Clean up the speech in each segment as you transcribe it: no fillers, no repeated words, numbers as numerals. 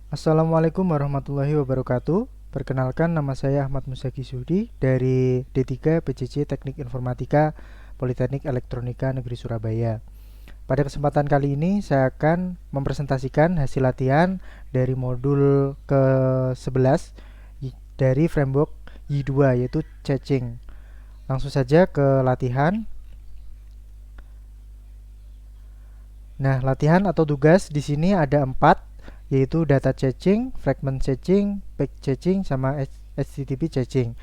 Assalamualaikum warahmatullahi wabarakatuh. Perkenalkan, nama saya Ahmad Musaki Sudi dari D3 PCC Teknik Informatika Politeknik Elektronika Negeri Surabaya. Pada kesempatan kali ini saya akan mempresentasikan hasil latihan dari modul ke-11 dari framework Y2 yaitu caching. Langsung saja ke latihan. Nah, latihan atau tugas di sini ada 4, yaitu data caching, fragment caching, pack caching, sama HTTP caching.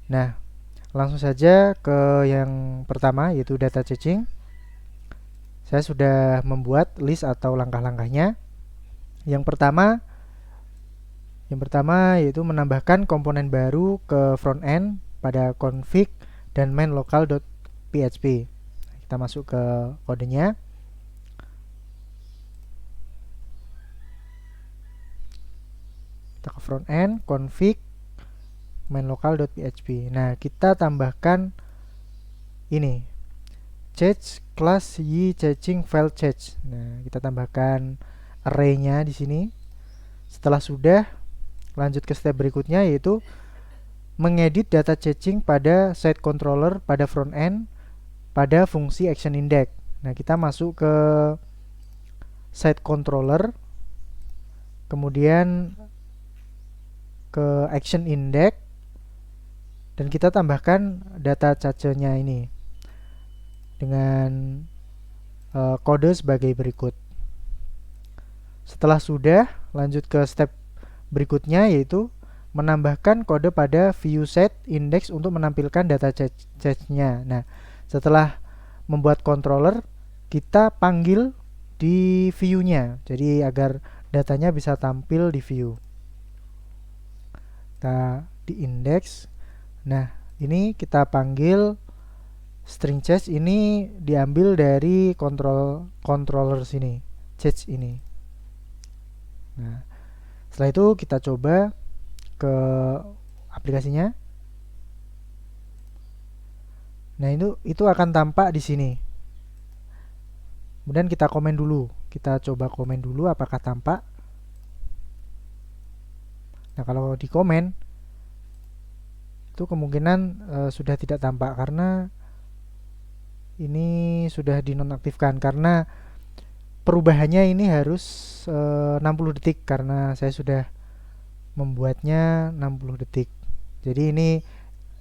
Nah, langsung saja ke yang pertama, yaitu data caching. Saya sudah membuat list atau langkah-langkahnya. Yang pertama, yaitu menambahkan komponen baru ke front end pada config dan main local.php. Kita masuk ke kodenya. Kita ke front end, config, main local.php. Nah, kita tambahkan ini cache class y caching file cache. Nah, kita tambahkan array-nya di sini. Setelah sudah, lanjut ke step berikutnya, yaitu mengedit data caching pada site controller pada front end pada fungsi action index. Nah, kita masuk ke site controller, kemudian ke action index, dan kita tambahkan data cache-nya ini dengan kode sebagai berikut. Setelah sudah, lanjut ke step berikutnya, yaitu menambahkan kode pada view set index untuk menampilkan data cache-nya. Nah, setelah membuat controller, kita panggil di view-nya, jadi agar datanya bisa tampil di view. Kita di index. Nah, ini kita panggil string cache, ini diambil dari controller sini, cache ini. Nah, setelah itu kita coba ke aplikasinya. Nah, itu akan tampak di sini. Kemudian kita komen dulu. Kita coba komen dulu apakah tampak. Nah, kalau di komen itu kemungkinan sudah tidak tampak karena ini sudah dinonaktifkan, karena perubahannya ini harus 60 detik karena saya sudah membuatnya 60 detik. Jadi ini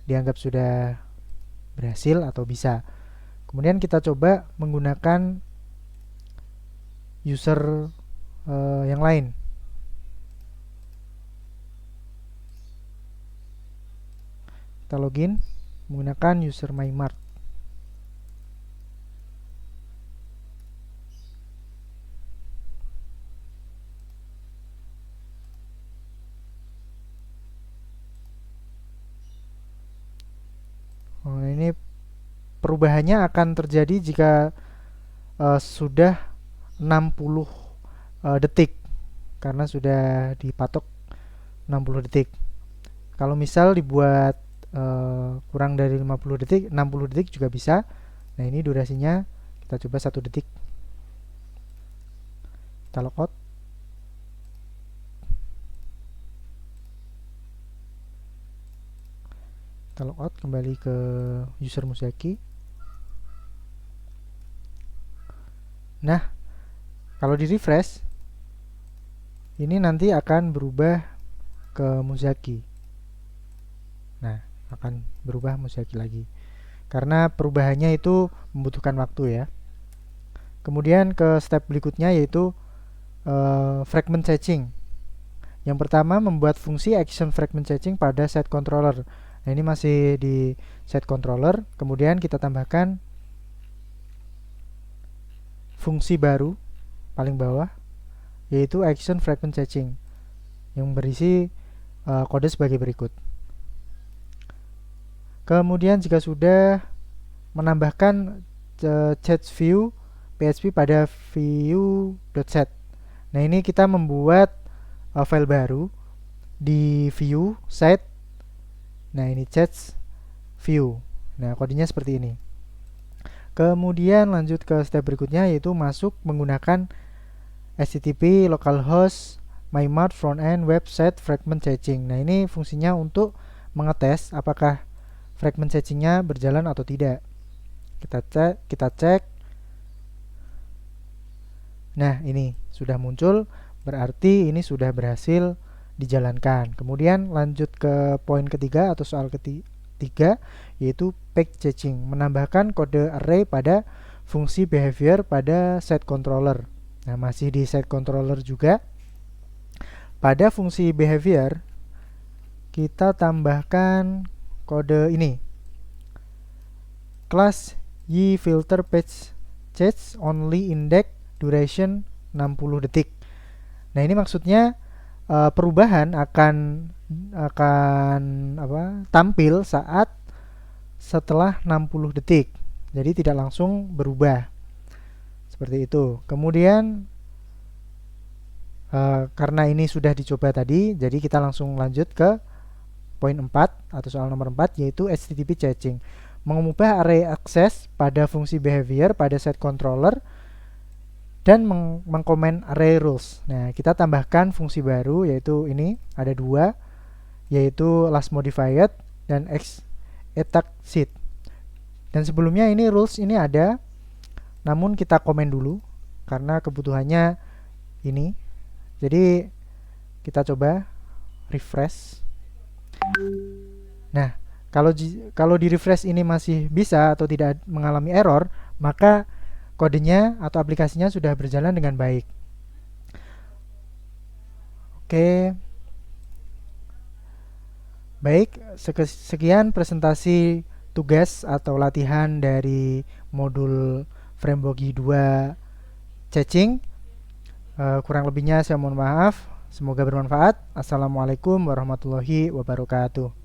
dianggap sudah berhasil atau bisa. Kemudian kita coba menggunakan user yang lain. Kita login menggunakan user MyMart. Ini perubahannya akan terjadi jika sudah 60 detik, karena sudah dipatok 60 detik. Kalau misal dibuat kurang dari 50 detik, 60 detik juga bisa. Nah, ini durasinya kita coba 1 detik. Kita logout. Kita logout kembali ke user Musaki. Nah, kalau di refresh, ini nanti akan berubah ke Musaki. Nah, akan berubah Musaki lagi. Karena perubahannya itu membutuhkan waktu ya. Kemudian ke step berikutnya, yaitu fragment caching. Yang pertama, membuat fungsi action fragment caching pada set controller. Nah, ini masih di set controller. Kemudian kita tambahkan fungsi baru paling bawah, yaitu action fragment caching, yang berisi kode sebagai berikut. Kemudian jika sudah, menambahkan cache view PHP pada view.set. Nah, ini kita membuat file baru di view set. Nah, ini cache view. Nah, kodenya seperti ini. Kemudian lanjut ke step berikutnya, yaitu masuk menggunakan HTTP localhost MyMart Frontend Website Fragment Caching. Nah, ini fungsinya untuk mengetes apakah fragment cachingnya berjalan atau tidak. Kita cek. Nah, ini sudah muncul, berarti ini sudah berhasil dijalankan. Kemudian lanjut ke poin ketiga atau soal ketiga, yaitu pack caching, menambahkan kode array pada fungsi behavior pada set controller. Nah, masih di set controller juga. Pada fungsi behavior kita tambahkan kode ini. Class yFilter page change only index duration 60 detik. Nah, ini maksudnya perubahan akan tampil saat setelah 60 detik. Jadi tidak langsung berubah. Seperti itu. Kemudian karena ini sudah dicoba tadi, jadi kita langsung lanjut ke poin 4 atau soal nomor 4, yaitu HTTP caching. Mengubah array access pada fungsi behavior pada set controller dan mengkomen array rules. Nah, kita tambahkan fungsi baru, yaitu ini ada dua, yaitu last modified dan attack seed. Dan sebelumnya ini rules ini ada, namun kita komen dulu karena kebutuhannya ini. Jadi kita coba refresh. Nah, kalau di refresh ini masih bisa atau tidak mengalami error, maka kodenya atau aplikasinya sudah berjalan dengan baik. Oke. Baik, sekian presentasi tugas atau latihan dari modul Framework Y2 Caching. Kurang lebihnya saya mohon maaf. Semoga bermanfaat. Assalamualaikum warahmatullahi wabarakatuh.